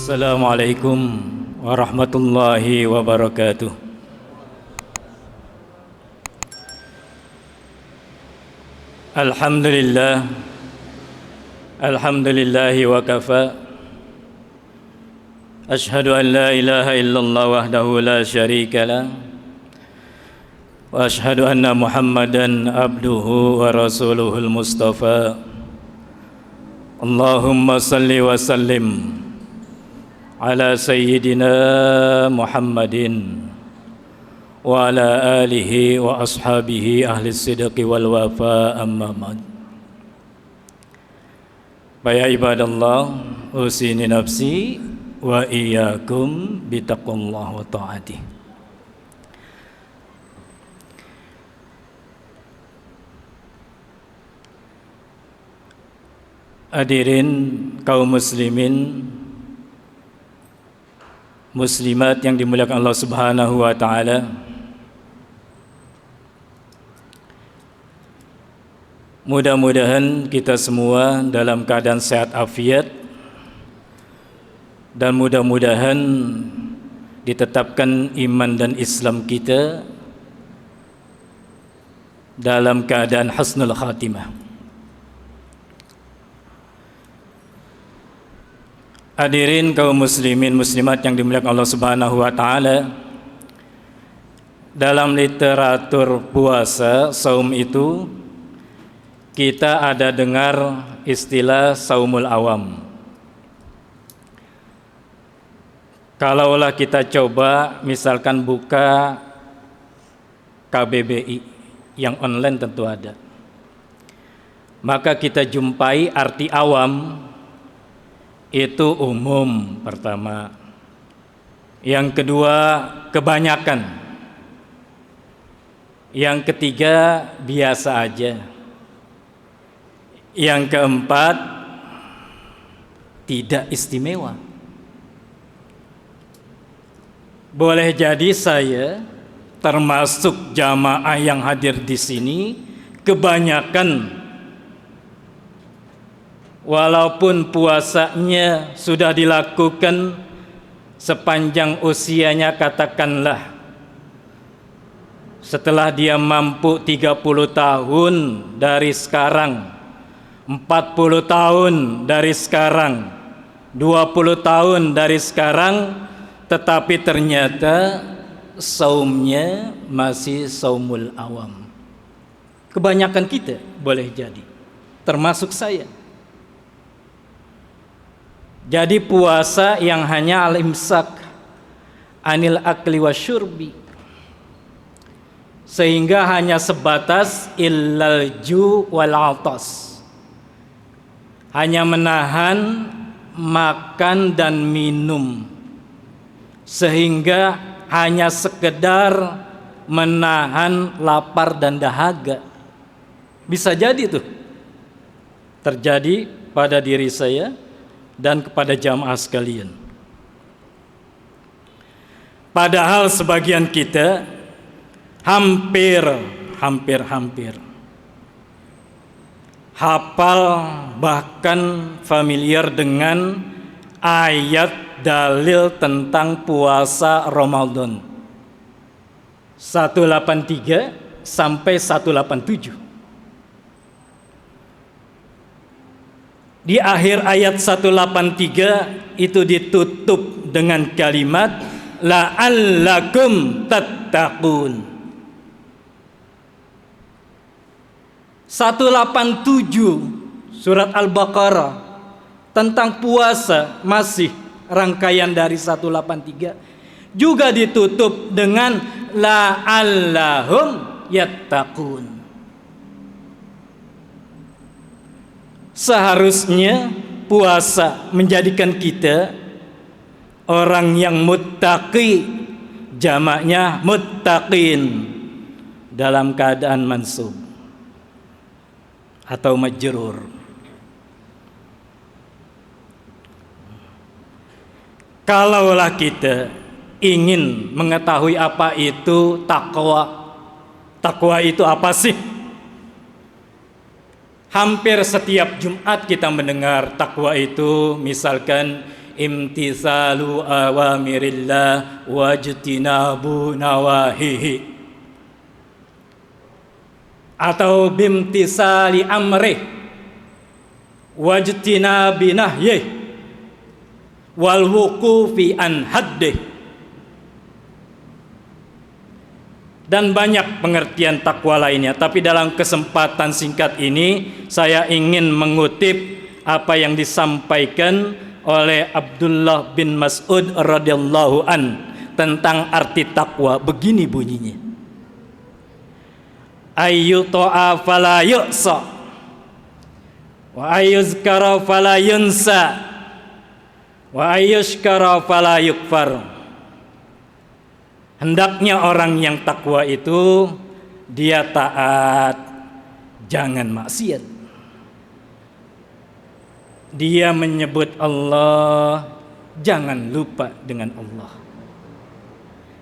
Assalamualaikum warahmatullahi wabarakatuh. Alhamdulillah, alhamdulillahi wa kafa. Ashhadu an la ilaha illallah wahdahu la syarika lah. Wa ashhadu anna Muhammadan abduhu wa rasuluhul mustafa. Allahumma salli wa sallim ala sayyidina Muhammadin wa ala alihi wa ashabihi ahli sidqi wal wafa, amma ba'd. Ya ibadallah, usini nafsi wa iyyakum bitaqullah wa ta'atih. Hadirin kaum muslimin muslimat yang dimuliakan Allah Subhanahu wa taala. Mudah-mudahan kita semua dalam keadaan sehat afiat, dan mudah-mudahan ditetapkan iman dan Islam kita dalam keadaan husnul khatimah. Hadirin kaum muslimin muslimat yang dimuliakan Allah Subhanahu wa taala. Dalam literatur puasa saum itu kita ada dengar istilah saumul awam. Kalaulah kita coba misalkan buka KBBI yang online tentu ada, maka kita jumpai arti awam itu umum pertama. Yang kedua kebanyakan. Yang ketiga biasa aja. Yang keempat tidak istimewa. Boleh jadi saya termasuk jamaah yang hadir di sini kebanyakan, walaupun puasanya sudah dilakukan sepanjang usianya, katakanlah setelah dia mampu 30 tahun dari sekarang, 40 tahun dari sekarang, 20 tahun dari sekarang, tetapi ternyata saumnya masih saumul awam. Kebanyakan kita boleh jadi, termasuk saya. Jadi puasa yang hanya al-imsak anil akli wasyurbi, sehingga hanya sebatas illal ju wal atas, hanya menahan makan dan minum, sehingga hanya sekedar menahan lapar dan dahaga. Bisa jadi tuh terjadi pada diri saya dan kepada jamaah sekalian. Padahal sebagian kita hampir hafal, bahkan familiar dengan ayat dalil tentang puasa Ramadan 183 sampai 187. Di akhir ayat 183 itu ditutup dengan kalimat la'allakum tattaqun. 187 surat Al-Baqarah tentang puasa, masih rangkaian dari 183, juga ditutup dengan la'allahum yattaqun. Seharusnya puasa menjadikan kita orang yang muttaqi, jamaknya muttaqin, dalam keadaan mansub atau majrur. Kalaulah kita ingin mengetahui apa itu takwa, takwa itu apa sih? Hampir setiap Jumat kita mendengar takwa itu misalkan imtithalu awamirillah wajtinabu nawahihi, atau bimtisali amrih wajtinabi nahyih wal wuqufi an haddih. Dan banyak pengertian takwa lainnya, tapi dalam kesempatan singkat ini saya ingin mengutip apa yang disampaikan oleh Abdullah bin Mas'ud radhiyallahu an tentang arti takwa. Begini bunyinya: ayyuta'a fala yu'sa wa ayyuzkara fala yunsa wa ayyushkara fala yukfar. Hendaknya orang yang takwa itu dia taat, jangan maksiat. Dia menyebut Allah, jangan lupa dengan Allah.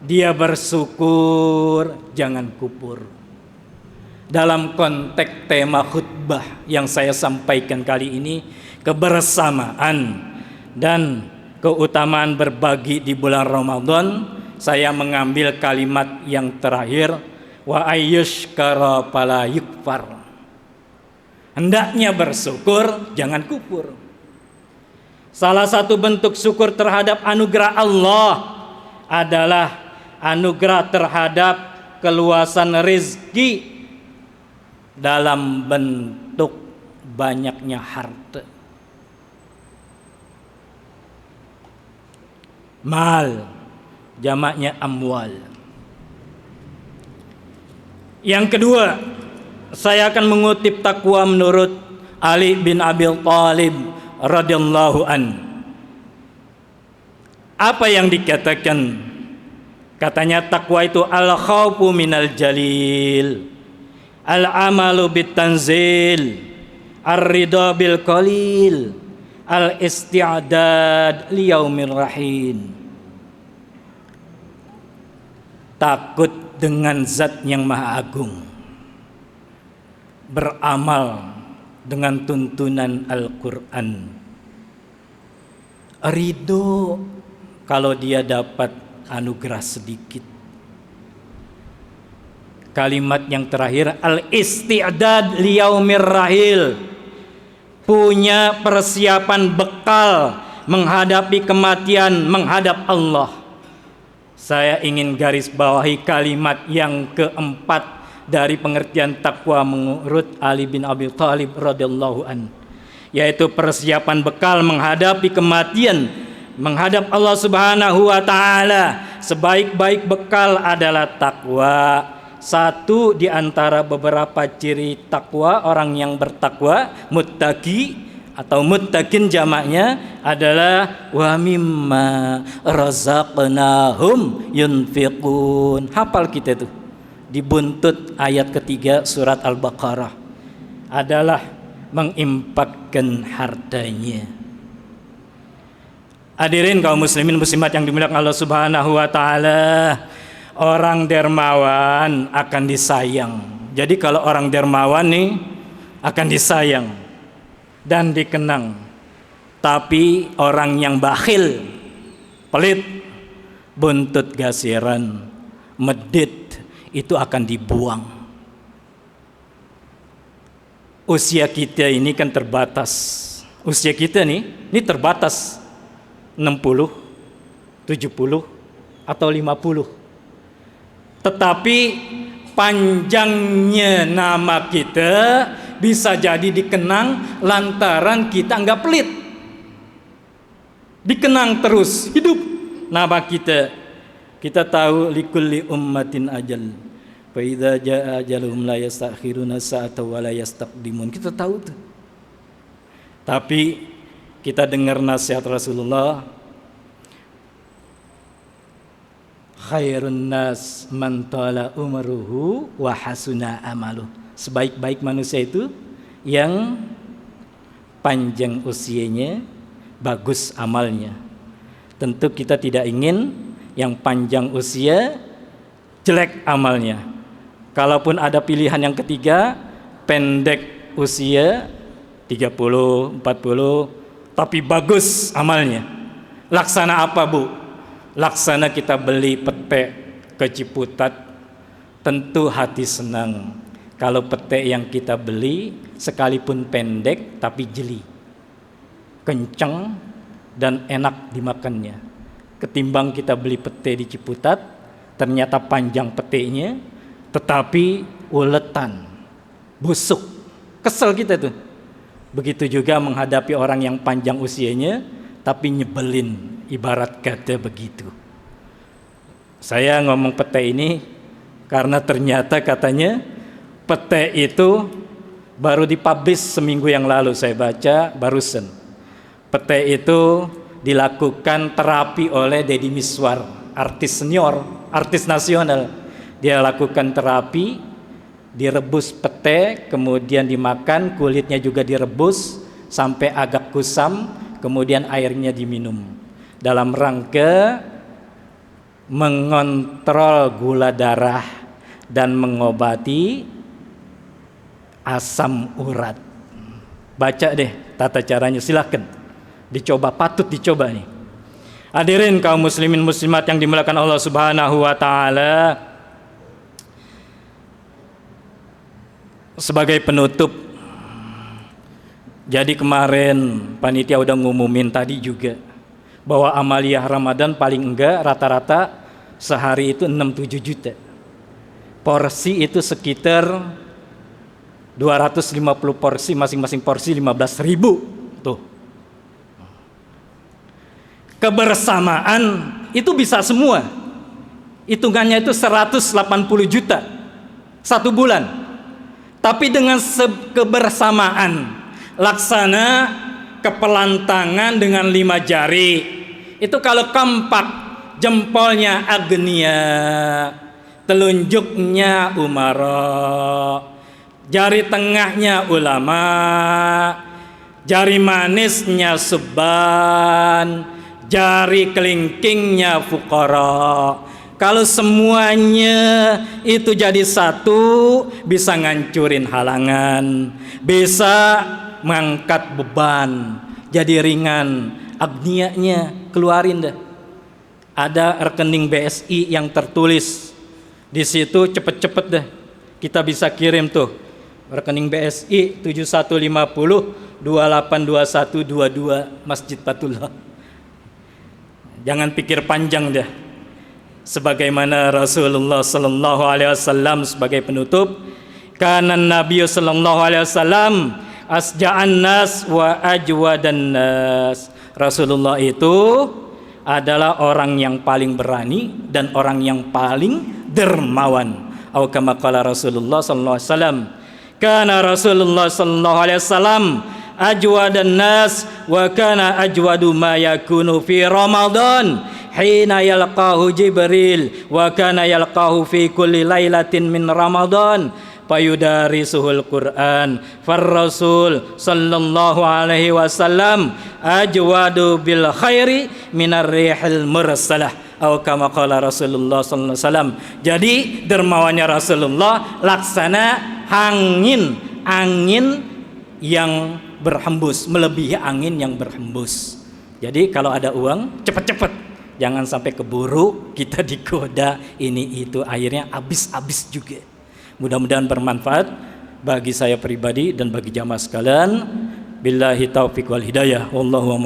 Dia bersyukur, jangan kufur. Dalam konteks tema khutbah yang saya sampaikan kali ini, kebersamaan dan keutamaan berbagi di bulan Ramadan, saya mengambil kalimat yang terakhir, wa ayyushkara fala yukfar. Hendaknya bersyukur, jangan kufur. Salah satu bentuk syukur terhadap anugerah Allah adalah anugerah terhadap keluasan rezeki dalam bentuk banyaknya harta. Mal, jamaknya amwal. Yang kedua, saya akan mengutip takwa menurut Ali bin Abi Thalib radhiyallahu an. Apa yang dikatakan? Katanya takwa itu al khaufu minal jalil, al amalu bit tanzil, ar ridha bil qalil, al isti'dad li yaumir rahim. Takut dengan zat yang maha agung, beramal dengan tuntunan Al-Quran, ridho kalau dia dapat anugerah sedikit. Kalimat yang terakhir, al-isti'dad liyaumir rahil, punya persiapan bekal menghadapi kematian, menghadap Allah. Saya ingin garis bawahi kalimat yang keempat dari pengertian takwa menurut Ali bin Abi Thalib radhiyallahu an, yaitu persiapan bekal menghadapi kematian, menghadap Allah Subhanahu wa taala. Sebaik-baik bekal adalah takwa. Satu di antara beberapa ciri takwa, orang yang bertakwa, muttaqi atau muttaqin jamaknya adalah wa mimma razaqnahum yunfiqun. Hafal kita itu di buntut ayat ketiga surat Al-Baqarah, adalah menginfakkan hartanya. Hadirin kaum muslimin muslimat yang dimuliakan Allah Subhanahu wa taala, orang dermawan akan disayang. Jadi kalau orang dermawan nih akan disayang dan dikenang. Tapi orang yang bakhil, pelit, buntut gasiran, medit, itu akan dibuang. Usia kita ini kan terbatas. Usia kita nih, ini terbatas 60, 70, atau 50. Tetapi panjangnya nama kita bisa jadi dikenang lantaran kita enggak pelit. Dikenang terus hidup nama kita. Kita tahu likulli ummatin ajal. Fa idza jaa ajaluhum la yastakhiruna sa'ata wa la yastaqdimun. Kita tahu tuh. Tapi kita dengar nasihat Rasulullah, khairun nas man tala umruhu wa hasuna amaluh. Sebaik-baik manusia itu yang panjang usianya, bagus amalnya. Tentu kita tidak ingin yang panjang usia, jelek amalnya. Kalaupun ada pilihan yang ketiga, pendek usia 30, 40, tapi bagus amalnya. Laksana apa, Bu? Laksana kita beli pete ke Ciputat, tentu hati senang kalau pete yang kita beli sekalipun pendek tapi jeli, kencang dan enak dimakannya. Ketimbang kita beli pete di Ciputat, ternyata panjang petenya tetapi uletan, busuk, kesel kita tuh. Begitu juga menghadapi orang yang panjang usianya tapi nyebelin, ibarat kata begitu. Saya ngomong pete ini karena ternyata katanya pete itu baru dipublish seminggu yang lalu, saya baca barusan. Pete itu dilakukan terapi oleh Deddy Miswar, artis senior, artis nasional. Dia lakukan terapi, direbus pete, kemudian dimakan, kulitnya juga direbus sampai agak kusam, kemudian airnya diminum dalam rangka mengontrol gula darah dan mengobati asam urat. Baca deh tata caranya, silahkan dicoba, patut dicoba nih. Hadirin kaum muslimin muslimat yang dimuliakan Allah Subhanahu wa taala. Sebagai penutup, jadi kemarin panitia udah ngumumin tadi juga bahwa amaliyah Ramadan paling enggak rata-rata sehari itu 6-7 juta. Porsi itu sekitar 250 porsi, masing-masing porsi 15.000 tuh. Kebersamaan itu bisa semua. Hitungannya itu 180 juta satu bulan. Tapi dengan kebersamaan, laksana kepelantangan dengan 5 jari. Itu kalau kompak, jempolnya agnia, telunjuknya umara, jari tengahnya ulama, jari manisnya subban, jari kelingkingnya fuqara. Kalau semuanya itu jadi satu, bisa ngancurin halangan, bisa mengangkat beban, jadi ringan. Agnianya keluarin dah. Ada rekening BSI yang tertulis di situ, cepet-cepet dah kita bisa kirim tuh. Rekening BSI 7150 282122 Masjid Fatullah. Jangan pikir panjang dah. Sebagaimana Rasulullah sallallahu alaihi wasallam sebagai penutup, kana Nabi sallallahu alaihi wasallam asja'an nas wa ajwadan nas. Rasulullah itu adalah orang yang paling berani dan orang yang paling dermawan. Atau kama qala Rasulullah sallallahu alaihi wasallam, kana Rasulullah sallallahu alaihi wasallam ajwadan nas wa kana ajwadu ma yakunu fi Ramadan hina yalqahu Jibril wa kana yalqahu fi kulli lailatin min Ramadan fayudarisuhul Quran far Rasul sallallahu alaihi wasallam ajwadu bil khairi minar rihil mursalah atau kama qala Rasulullah sallallahu alaihi wasallam. Jadi dermawannya Rasulullah laksana angin yang berhembus, melebihi angin yang berhembus. Jadi kalau ada uang cepat-cepat, jangan sampai keburu kita digoda ini itu, akhirnya habis juga. Mudah-mudahan bermanfaat bagi saya pribadi dan bagi jamaah sekalian. Billahi taufiq wal hidayah, wallahu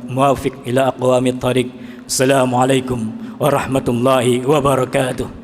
muwaffiq ila aqwamit thariq. Assalamualaikum warahmatullahi wabarakatuh.